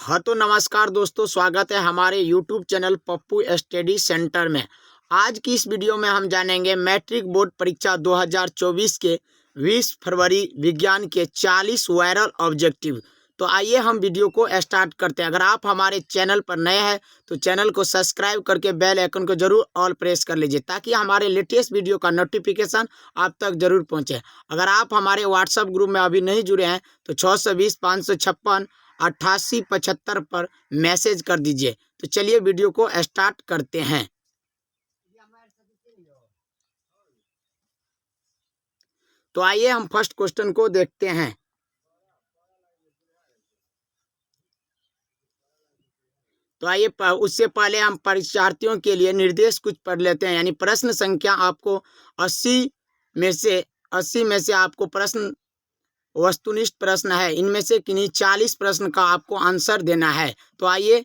हाँ तो नमस्कार दोस्तों, स्वागत है हमारे YouTube channel Pappu study centre में। आज की इस वीडियो में हम जानेंगे मैट्रिक बोर्ड परीक्षा 2024 के 20 फरवरी विज्ञान के 40 वायरल ऑब्जेक्टिव। तो आइए हम वीडियो को स्टार्ट करते हैं। अगर आप हमारे चैनल पर नए हैं तो चैनल को सब्सक्राइब करके बेल आइकन को जरूर ऑल प्रेस कर लीजिए ताकि हमारे लेटेस्ट वीडियो का नोटिफिकेशन आप तक जरूर पहुंचे। अगर आप हमारे व्हाट्सएप ग्रुप में अभी नहीं जुड़े हैं तो 620 556 8875 पर मैसेज कर दीजिए। तो चलिए वीडियो को स्टार्ट करते हैं। तो आइए हम फर्स्ट क्वेश्चन को देखते हैं। तो आइए उससे पहले हम परीक्षार्थियों के लिए निर्देश कुछ पढ़ लेते हैं। यानी प्रश्न संख्या आपको 80 में से आपको प्रश्न वस्तुनिष्ठ प्रश्न है। इनमें से किन्हीं 40 प्रश्न का आपको आंसर देना है। तो आइए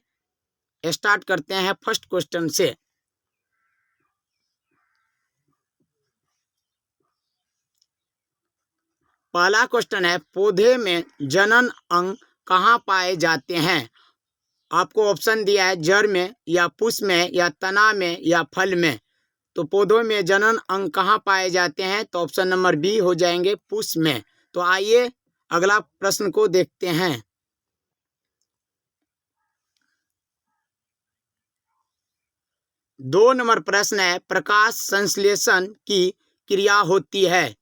स्टार्ट करते हैं फर्स्ट क्वेश्चन से। पहला क्वेश्चन है, पौधे में जनन अंग कहाँ पाए जाते हैं? आपको ऑप्शन दिया है जड़ में या पुष्प में या तना में या फल में। तो पौधों में जनन अंग कहाँ पाए जाते हैं? तो ऑप्शन नंबर बी हो जाएंगे पुष्प में। तो आइए अगला प्रश्न को देखते हैं। दो नंबर प्रश्न है, प्रकाश संश्लेषण की क्रिया होती है।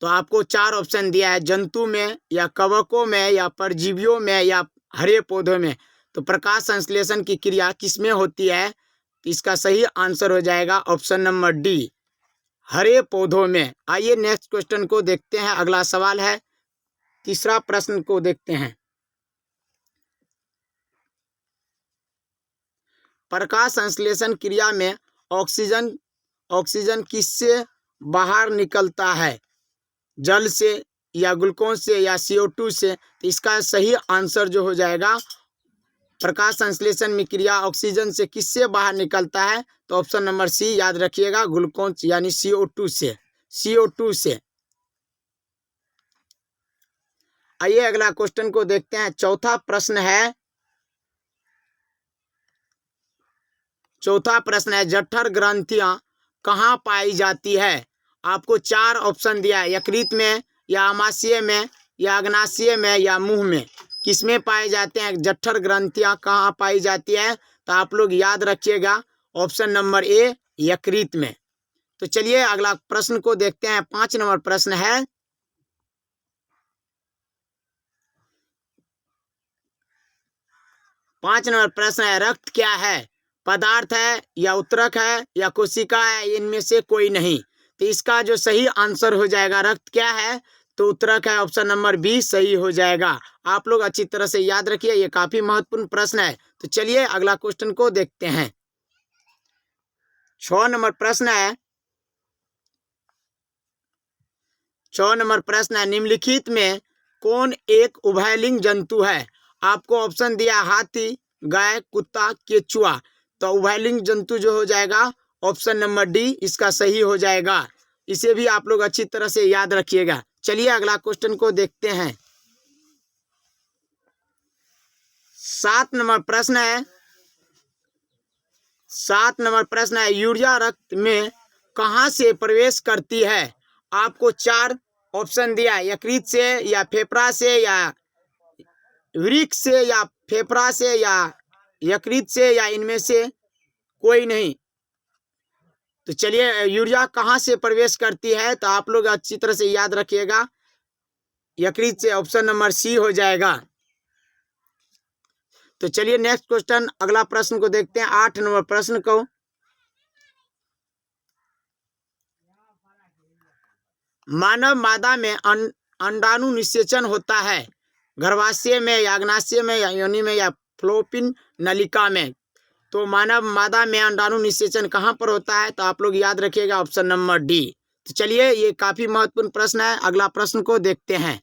तो आपको 4 ऑप्शन दिया है, जंतु में या कवकों में या परजीवियों में या हरे पौधों में। तो प्रकाश संश्लेषण की क्रिया किसमें होती है? तो इसका सही आंसर हो जाएगा ऑप्शन नंबर डी, हरे पौधों में। आइए नेक्स्ट क्वेश्चन को देखते हैं। अगला सवाल है, तीसरा प्रश्न को देखते हैं। प्रकाश संश्लेषण क्रिया में ऑक्सीजन किससे बाहर निकलता है? जल से या ग्लूकोज से या CO2 से? तो इसका सही आंसर जो हो जाएगा, प्रकाश संश्लेषण में क्रिया ऑक्सीजन से किससे बाहर निकलता है? तो ऑप्शन नंबर सी याद रखिएगा, ग्लूकोज यानी CO2 से। आइए अगला क्वेश्चन को देखते हैं। चौथा प्रश्न है, जठर ग्रंथियां कहाँ पाई जाती है? आपको 4 ऑप्शन दिया है, यकृत में या आमाशय में या अग्नाशय में या मुंह में। किसमें पाए जाते हैं जठर ग्रंथियां कहाँ पाई जाती है? तो आप लोग याद रखिएगा ऑप्शन नंबर ए, यकृत में। तो चलिए अगला प्रश्न को देखते हैं। 5 नंबर प्रश्न है, रक्त क्या है? पदार्थ है या उत्तरक है या कोशिका है? इनमें से कोई नहीं। तो इसका जो सही आंसर हो जाएगा, रक्त क्या है? तो उत्तरक है, ऑप्शन नंबर बी सही हो जाएगा। आप लोग अच्छी तरह से याद रखिए, ये काफी महत्वपूर्ण प्रश्न है। तो चलिए अगला क्वेश्चन को देखते हैं। 6 नंबर प्रश्न है, निम्नलिखित में कौन एक उभयलिंग जंतु है? आपको ऑप्शन दिया हाथी, गाय, कुत्ता, केचुआ। तो उभयलिंग जंतु जो हो जाएगा ऑप्शन नंबर डी इसका सही हो जाएगा। इसे भी आप लोग अच्छी तरह से याद रखिएगा। चलिए अगला क्वेश्चन को देखते हैं। 7 नंबर प्रश्न है, यूरिया रक्त में कहाँ से प्रवेश करती है? आपको 4 ऑप्शन दिया है, यकृत से या फेफड़ा से या वृक्क से या फेफड़ा से या यकृत से या इनमें से कोई नहीं। तो चलिए यूरिया कहाँ से प्रवेश करती है? तो आप लोग अच्छी तरह से याद रखिएगा, यकृत से, ऑप्शन नंबर सी हो जाएगा। तो चलिए नेक्स्ट क्वेश्चन, अगला प्रश्न को देखते हैं। 8 नंबर प्रश्न को, मानव मादा में अंडाणु निषेचन होता है, गर्भाशय में या अग्नाशय में या योनि में या फ्लोपिन नलिका में। तो मानव मादा में अंडाणु निषेचन कहाँ पर होता है? तो आप लोग याद रखिएगा ऑप्शन नंबर डी। तो चलिए ये काफी महत्वपूर्ण प्रश्न है। अगला प्रश्न को देखते हैं।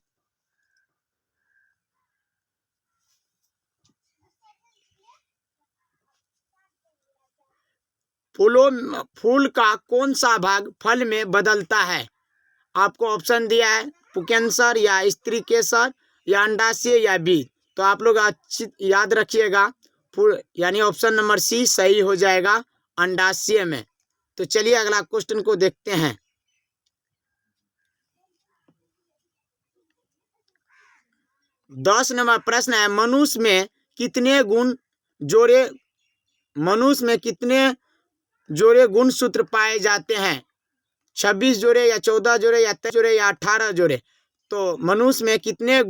फूल का कौन सा भाग फल में बदलता है? आपको ऑप्शन दिया है पुंकेसर या स्त्री केसर या अंडाशय या बीज। तो आप लोग अच्छी याद रखिएगा, यानी ऑप्शन नंबर सी सही हो जाएगा अंडाशय में। तो चलिए अगला क्वेश्चन को देखते हैं। 10 नंबर प्रश्न है, मनुष्य में कितने गुणसूत्र पाए जाते हैं? 26 जोड़े या 14 जोड़े या 23 जोड़े या 18 जोड़े? तो मनुष्य में कितने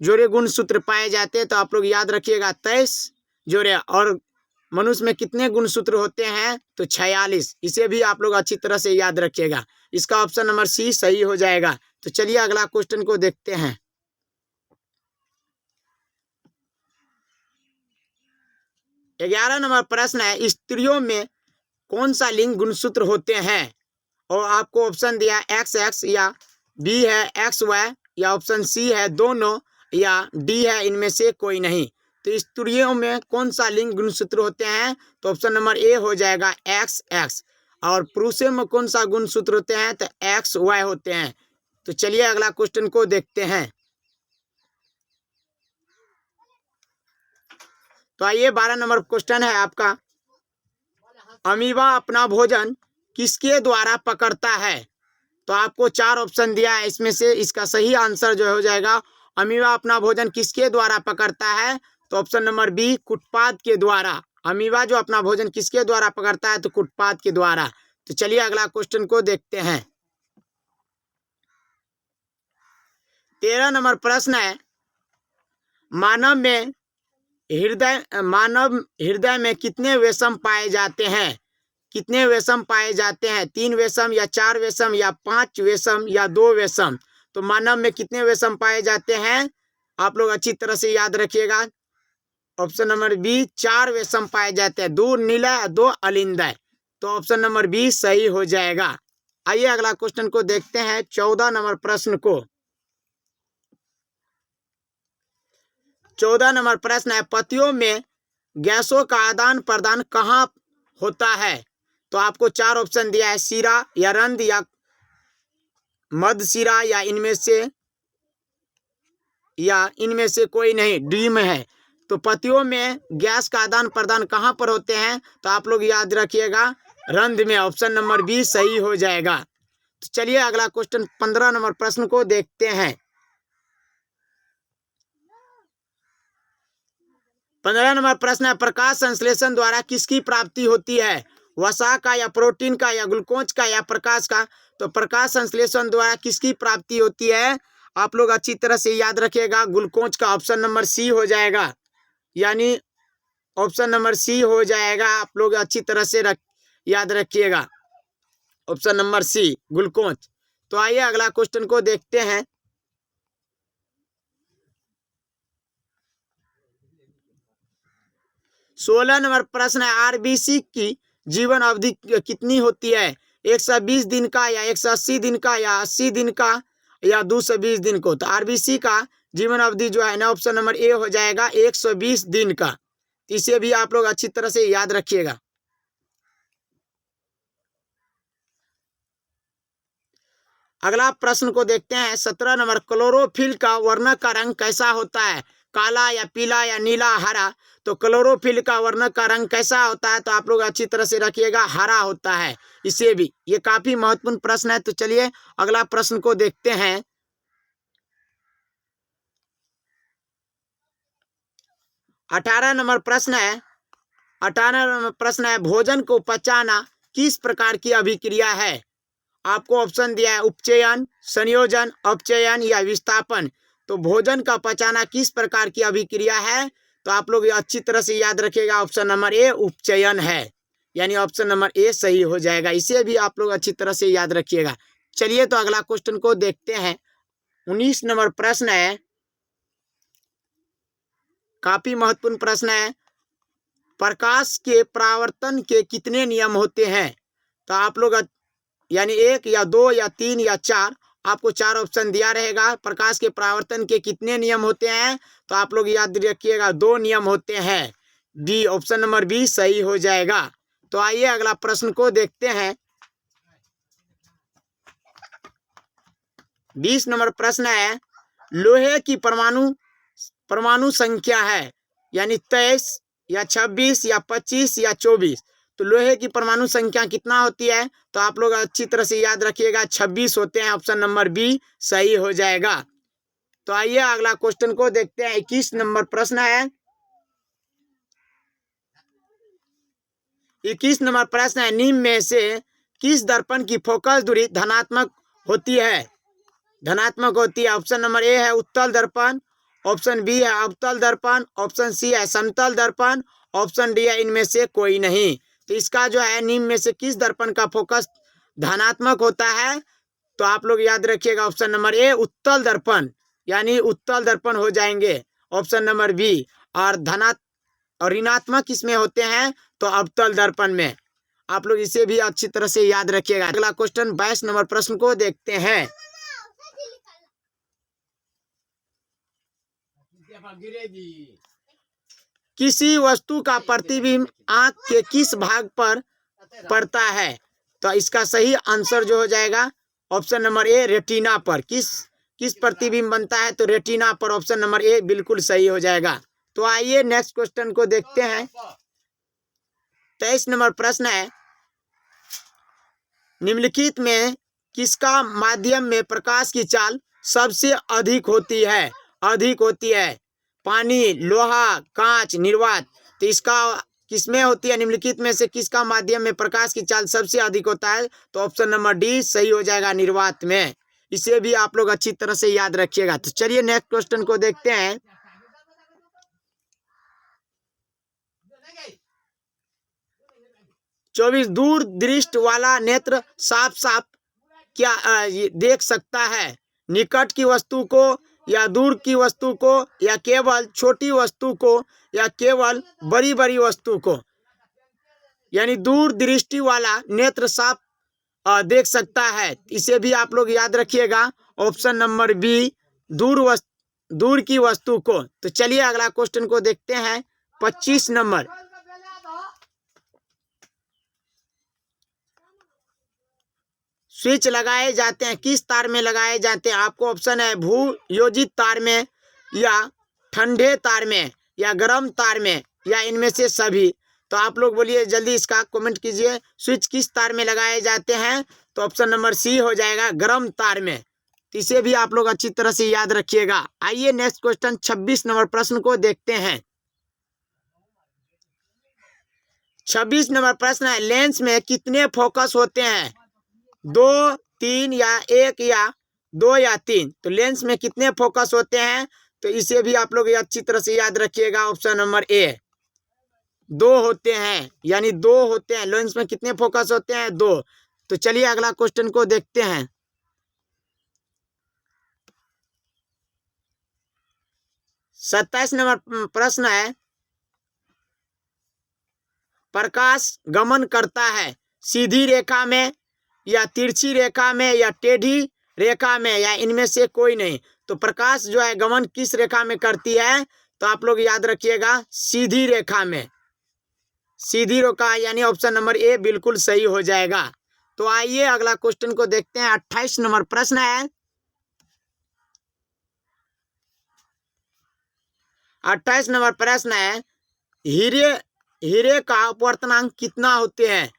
जोड़े गुणसूत्र पाए जाते हैं? तो आप लोग याद रखिएगा 23 जोड़े। और मनुष्य में कितने गुणसूत्र होते हैं? तो 46। इसे भी आप लोग अच्छी तरह से याद रखिएगा। इसका ऑप्शन नंबर सी सही हो जाएगा। तो चलिए अगला क्वेश्चन को देखते हैं। 11 नंबर प्रश्न है, स्त्रियों में कौन सा लिंग गुणसूत्र होते हैं? और आपको ऑप्शन दिया XX या बी है XY या ऑप्शन सी है दोनों या डी है इनमें से कोई नहीं। तो स्त्रियों में कौन सा लिंग गुणसूत्र होते हैं? तो ऑप्शन नंबर ए हो जाएगा XX। और पुरुषों में कौन सा गुणसूत्र होते हैं? तो XY होते हैं। तो चलिए अगला क्वेश्चन को देखते हैं। तो आइए 12 नंबर क्वेश्चन है आपका, अमीबा अपना भोजन किसके द्वारा पकड़ता है? तो आपको 4 ऑप्शन दिया है, इसमें से इसका सही आंसर जो हो जाएगा, अमीबा अपना भोजन किसके द्वारा पकड़ता है? तो ऑप्शन नंबर बी कुटपाद के द्वारा। अमीबा जो अपना भोजन किसके द्वारा पकड़ता है? तो कुटपाद के द्वारा। तो चलिए अगला क्वेश्चन को देखते हैं। 13 नंबर प्रश्न है, मानव हृदय में कितने वेशम पाए जाते हैं? कितने वेशम पाए जाते हैं? 3 वेशम या 4 वेशम या 5 वेशम या 2 वेशम? तो मानव में कितने वेशम पाए जाते हैं? आप लोग अच्छी तरह से याद रखिएगा। ऑप्शन नंबर बी 4 वेशम पाए जाते हैं, 2 नीलय 2 अलिंदय। तो ऑप्शन नंबर बी सही हो जाएगा। आइए अगला क्वेश्चन को देखते हैं, 14 नंबर प्रश्न को। 14 नंबर प्रश्न है, पतियों में गैसों का आदान प्रदान कहाँ होता है? तो आपको 4 ऑप्शन दिया है, शिरा या रंध्र या मध्यशिरा या इनमें से कोई नहीं, डी में है। तो पतियों में गैस का आदान प्रदान कहाँ पर होते हैं? तो आप लोग याद रखिएगा रंध्र में। ऑप्शन नंबर बी सही हो जाएगा। तो चलिए अगला क्वेश्चन 15 नंबर प्रश्न को देखते हैं। 15 नंबर प्रश्न है, प्रकाश संश्लेषण द्वारा किसकी प्राप्ति होती है? वसा का या प्रोटीन का या ग्लूकोज का या प्रकाश का? तो प्रकाश संश्लेषण द्वारा किसकी प्राप्ति होती है? आप लोग अच्छी तरह से याद रखिएगा, ग्लूकोज का। ऑप्शन नंबर सी हो जाएगा, यानी ऑप्शन नंबर सी हो जाएगा। आप लोग अच्छी तरह से याद रखिएगा, ऑप्शन नंबर सी ग्लूकोज। तो आइए अगला क्वेश्चन को देखते हैं। 16 नंबर प्रश्न है, आरबीसी की जीवन अवधि कितनी होती है? 120 दिन का या 180 दिन का या 80 दिन का या 220 दिन को? तो आरबीसी का जीवन अवधि जो है ना, ऑप्शन नंबर ए हो जाएगा 120 दिन का। इसे भी आप लोग अच्छी तरह से याद रखिएगा। अगला प्रश्न को देखते हैं, 17 नंबर, क्लोरोफिल का वर्णक का रंग कैसा होता है? काला या पीला या नीला हरा? तो क्लोरोफिल का वर्णक का रंग कैसा होता है? तो आप लोग अच्छी तरह से रखिएगा, हरा होता है। इसे भी, ये काफी महत्वपूर्ण प्रश्न है। तो चलिए अगला प्रश्न को देखते हैं। 18 नंबर प्रश्न है, 18 नंबर प्रश्न है, भोजन को पचाना किस प्रकार की अभिक्रिया है? आपको ऑप्शन दिया है, उपचयन, संयोजन, अपचयन या विस्थापन। तो भोजन का पचाना किस प्रकार की अभिक्रिया है? तो आप लोग अच्छी तरह से याद रखिएगा, ऑप्शन नंबर ए उपचयन है, यानी ऑप्शन नंबर ए सही हो जाएगा। इसे भी आप लोग अच्छी तरह से याद रखिएगा। चलिए तो अगला क्वेश्चन को देखते हैं। 19 नंबर प्रश्न है, काफी महत्वपूर्ण प्रश्न है, प्रकाश के परावर्तन के कितने नियम होते हैं? तो आप लोग यानी 1 या 2 या 3 या 4, आपको 4 ऑप्शन दिया रहेगा। प्रकाश के परावर्तन के कितने नियम होते हैं? तो आप लोग याद रखिएगा 2 नियम होते हैं, डी ऑप्शन नंबर बी सही हो जाएगा। तो आइए अगला प्रश्न को देखते हैं। 20 नंबर प्रश्न है, लोहे की परमाणु परमाणु संख्या है, यानी 23 या 26 या 25 या 24। तो लोहे की परमाणु संख्या कितना होती है? तो आप लोग अच्छी तरह से याद रखिएगा, 26 होते हैं। ऑप्शन नंबर बी सही हो जाएगा। तो आइए अगला क्वेश्चन को देखते हैं। 21 नंबर प्रश्न है। 21 नंबर प्रश्न है, निम्न में से किस दर्पण की फोकस दूरी धनात्मक होती है? धनात्मक होती है। ऑप्शन नंबर ए है उत्तल दर्पण, ऑप्शन बी है अवतल दर्पण, ऑप्शन सी है समतल दर्पण, ऑप्शन डी है इनमें से कोई नहीं। तो इसका जो है निम्न में से किस दर्पण का फोकस धनात्मक होता है? तो आप लोग याद रखिएगा ऑप्शन नंबर ए उत्तल दर्पण, यानी उत्तल दर्पण हो जाएंगे ऑप्शन नंबर बी। और ऋणात्मक किसमें होते हैं? तो अवतल दर्पण में। आप लोग इसे भी अच्छी तरह से याद रखिएगा। अगला क्वेश्चन 22 नंबर प्रश्न को देखते हैं। किसी वस्तु का प्रतिबिंब आंख के किस भाग पर पड़ता है? तो इसका सही आंसर जो हो जाएगा ऑप्शन नंबर ए रेटिना पर। किस प्रतिबिंब बनता है? तो रेटिना पर। ऑप्शन नंबर ए बिल्कुल सही हो जाएगा। तो आइए नेक्स्ट क्वेश्चन को देखते हैं। 23 नंबर प्रश्न है, निम्नलिखित में किसका माध्यम में प्रकाश की चाल सबसे अधिक होती है? अधिक होती है। पानी, लोहा, कांच, निर्वात। तो इसका किसमें होती है? निम्नलिखित में से किसका माध्यम में प्रकाश की चाल सबसे अधिक होता है? तो ऑप्शन नंबर डी सही हो जाएगा, निर्वात में। इसे भी आप लोग अच्छी तरह से याद रखिएगा। तो चलिए नेक्स्ट क्वेश्चन को देखते हैं। 24 दूर दृष्टि वाला नेत्र साफ साफ क्या देख सकता है? निकट की वस्तु को या दूर की वस्तु को या केवल छोटी वस्तु को या केवल बड़ी बड़ी वस्तु को? यानी दूर दृष्टि वाला नेत्र साफ देख सकता है। इसे भी आप लोग याद रखिएगा ऑप्शन नंबर बी दूर की वस्तु को। तो चलिए अगला क्वेश्चन को देखते हैं। 25 नंबर, स्विच लगाए जाते हैं किस तार में लगाए जाते हैं? आपको ऑप्शन है भू योजित तार में, या ठंडे तार में, या गर्म तार में, या इनमें से सभी। तो आप लोग बोलिए जल्दी, इसका कमेंट कीजिए। स्विच किस तार में लगाए जाते हैं? तो ऑप्शन नंबर सी हो जाएगा, गर्म तार में। तो इसे भी आप लोग अच्छी तरह से याद रखिएगा। आइए नेक्स्ट क्वेश्चन 26 नंबर प्रश्न को देखते हैं। 26 नंबर प्रश्न है, लेंस में कितने फोकस होते हैं? 2, 3 या 1 या 2 या 3? तो लेंस में कितने फोकस होते हैं? तो इसे भी आप लोग अच्छी तरह से याद रखिएगा। ऑप्शन नंबर ए 2 होते हैं, यानी 2 होते हैं। लेंस में कितने फोकस होते हैं? 2। तो चलिए अगला क्वेश्चन को देखते हैं। 27 नंबर प्रश्न है, प्रकाश गमन करता है सीधी रेखा में या तिरछी रेखा में या टेढ़ी रेखा में, या इनमें से कोई नहीं? तो प्रकाश जो है गमन किस रेखा में करती है? तो आप लोग याद रखिएगा सीधी रेखा में। सीधी रेखा, यानी ऑप्शन नंबर ए बिल्कुल सही हो जाएगा। तो आइए अगला क्वेश्चन को देखते हैं। 28 नंबर प्रश्न है। 28 नंबर प्रश्न है, हीरे का अपवर्तनांक कितना होते हैं?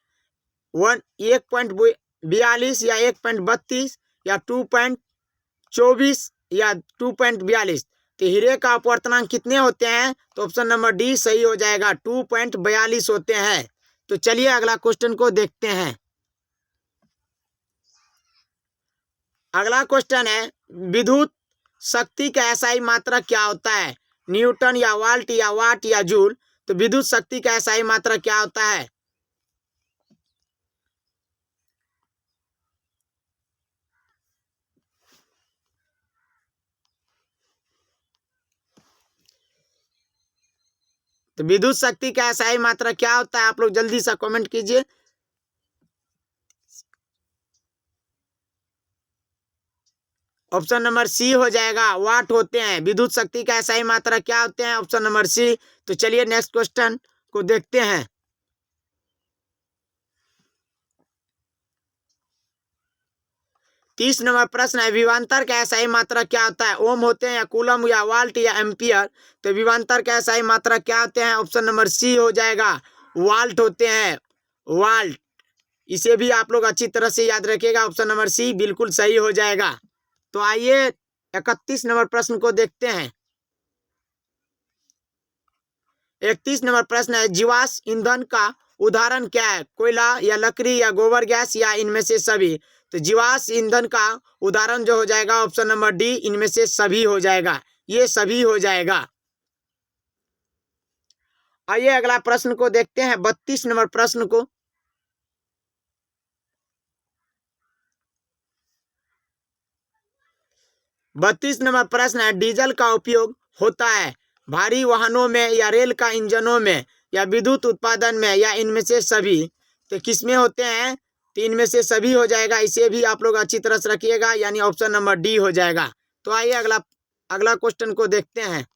1.42 या 1.32 या 2.24 या 2.42? तो हीरे का अपवर्तनांक कितने होते हैं? तो ऑप्शन नंबर डी सही हो जाएगा, 2.42 होते हैं। तो चलिए अगला क्वेश्चन को देखते हैं। अगला क्वेश्चन है, विद्युत शक्ति का एसआई मात्रा क्या होता है? न्यूटन या वाल्ट या वाट या जूल? तो विद्युत शक्ति का एसआई मात्रा क्या होता है? तो विद्युत शक्ति का एसआई मात्रा क्या होता है? आप लोग जल्दी से कमेंट कीजिए। ऑप्शन नंबर सी हो जाएगा, वाट होते हैं। विद्युत शक्ति का एसआई मात्रा क्या होते हैं? Option number C. तो चलिए नेक्स्ट क्वेश्चन को देखते हैं। 30 नंबर प्रश्न है, विभवांतर का सही मात्रा क्या होता है? ओम होते हैं या कूलम या वाल्ट या एम्पियर? तो विभवांतर का सही मात्रा क्या होते हैं? ऑप्शन नंबर सी हो जाएगा, वाल्ट होते हैं, वाल्ट। इसे भी आप लोग अच्छी तरह से याद रखिएगा, ऑप्शन नंबर सी बिल्कुल सही हो जाएगा। तो आइए 31 नंबर प्रश्न को देखते हैं। 31 नंबर प्रश्न है, जीवाश्म ईंधन का उदाहरण क्या है? कोयला या लकड़ी या गोबर गैस या इनमें से सभी? तो जीवाश्म ईंधन का उदाहरण जो हो जाएगा ऑप्शन नंबर डी, इनमें से सभी हो जाएगा, ये सभी हो जाएगा। आइए अगला प्रश्न को देखते हैं, 32 नंबर प्रश्न को। बत्तीस नंबर प्रश्न है, डीजल का उपयोग होता है भारी वाहनों में या रेल का इंजनों में या विद्युत उत्पादन में या इनमें से सभी? तो किसमें होते हैं? तो इनमें से सभी हो जाएगा, इसे भी आप लोग अच्छी तरह से रखिएगा, यानी ऑप्शन नंबर डी हो जाएगा। तो आइए अगला क्वेश्चन को देखते हैं।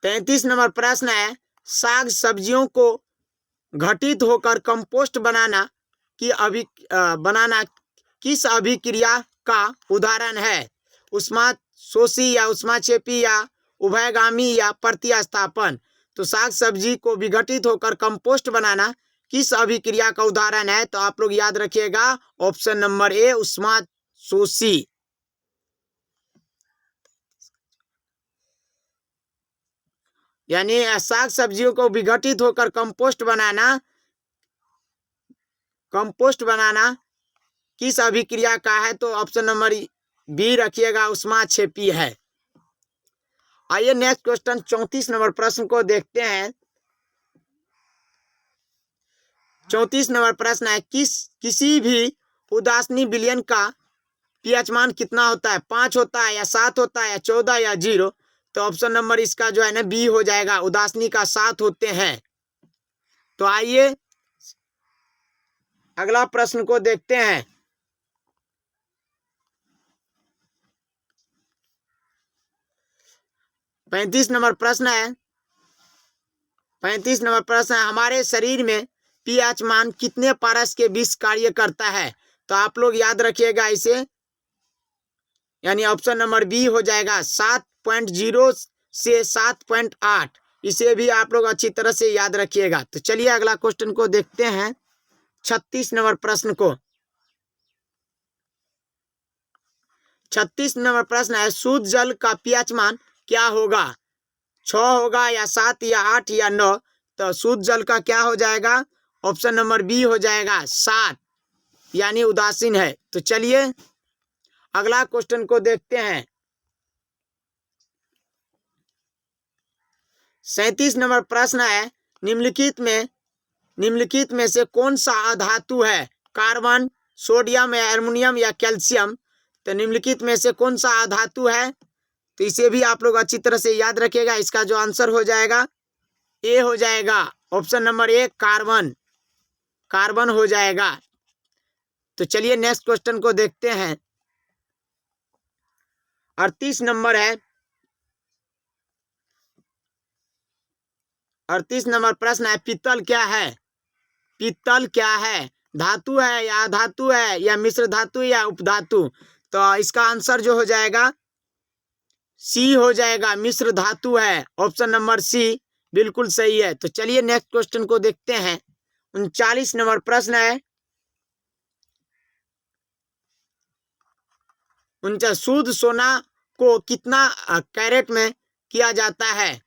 तैतीस नंबर प्रश्न है, साग सब्जियों को घटित होकर कंपोस्ट बनाना किस अभिक्रिया का उदाहरण है? उष्माशोषी या उष्माक्षेपी या उभयगामी या प्रतिस्थापन? तो साग सब्जी को विघटित होकर कंपोस्ट बनाना किस अभिक्रिया का उदाहरण है? तो आप लोग याद रखिएगा, ऑप्शन नंबर ए, उष्माशोषी। यानी साग सब्जियों को विघटित होकर कंपोस्ट बनाना किस अभिक्रिया का है? तो ऑप्शन नंबर बी रखिएगा, उष्माक्षेपी है। आइए नेक्स्ट क्वेश्चन 34 नंबर प्रश्न को देखते हैं। 34 नंबर प्रश्न है, किसी भी उदासीन विलयन का पीएच मान कितना होता है? 5 होता है या 7 होता है या 14 या 0? तो ऑप्शन नंबर इसका जो है ना बी हो जाएगा, उदासीन का 7 होते हैं। तो आइए अगला प्रश्न को देखते हैं। 35 नंबर प्रश्न है, 35 नंबर प्रश्न है, हमारे शरीर में पीएच मान कितने पारस के बीच कार्य करता है? तो आप लोग याद रखिएगा इसे, यानी ऑप्शन नंबर बी हो जाएगा, 7.0 से 7.8। इसे भी आप लोग अच्छी तरह से याद रखिएगा। तो चलिए अगला क्वेश्चन को देखते हैं, 36 नंबर प्रश्न को। 36 नंबर प्रश्न है, शुद्ध जल का पीएच मान क्या होगा? 6 होगा या 7 या 8 या 9? तो शुद्ध जल का क्या हो जाएगा? ऑप्शन नंबर बी हो जाएगा, 7, यानी उदासीन है। तो चलिए अगला क्वेश्चन को देखते हैं। 37 नंबर प्रश्न है, निम्नलिखित में से कौन सा अधातु है? कार्बन, सोडियम या एल्युमिनियम या कैल्शियम? तो निम्नलिखित में से कौन सा अधातु है? तो इसे भी आप लोग अच्छी तरह से याद रखिएगा, इसका जो आंसर हो जाएगा ए हो जाएगा, ऑप्शन नंबर ए, कार्बन हो जाएगा। तो चलिए नेक्स्ट क्वेश्चन को देखते हैं। 38 नंबर है, 38 नंबर प्रश्न है, पीतल क्या है? पीतल क्या है? धातु है या अधातु है या मिश्र धातु या उपधातु? तो इसका आंसर जो हो जाएगा सी हो जाएगा, मिश्र धातु है, ऑप्शन नंबर सी बिल्कुल सही है। तो चलिए नेक्स्ट क्वेश्चन को देखते हैं। 39 नंबर प्रश्न है, शुद्ध सोना को कितना कैरेट में किया जाता है?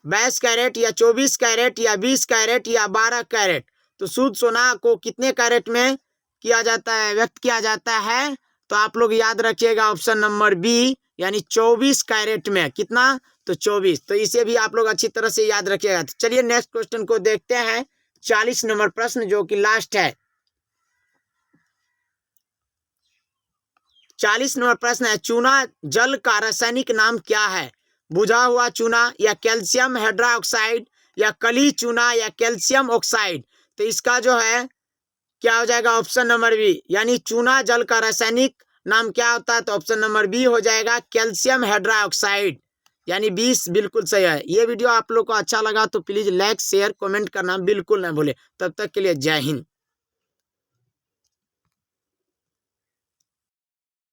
22 कैरेट या 24 कैरेट या 20 कैरेट या 12 कैरेट? तो शुद्ध सोना को कितने कैरेट में किया जाता है, व्यक्त किया जाता है? तो आप लोग याद रखिएगा, ऑप्शन नंबर बी, यानी 24 कैरेट में। कितना? तो 24। तो इसे भी आप लोग अच्छी तरह से याद रखिएगा। तो चलिए नेक्स्ट क्वेश्चन को देखते हैं, 40 नंबर प्रश्न जो कि लास्ट है। 40 नंबर प्रश्न है, चूना जल का रासायनिक नाम क्या है? बुझा हुआ चूना या कैल्शियम हाइड्रोक्साइड या कली चूना या कैल्शियम ऑक्साइड? तो इसका जो है क्या हो जाएगा, ऑप्शन नंबर बी, यानी चूना जल का रासायनिक नाम क्या होता है? तो ऑप्शन नंबर बी हो जाएगा, कैल्शियम हाइड्रोक्साइड। यानी 20 बिल्कुल सही है। ये वीडियो आप लोग को अच्छा लगा तो प्लीज़ लाइक शेयर कमेंट करना बिल्कुल ना भूले। तब तक के लिए जय हिंद।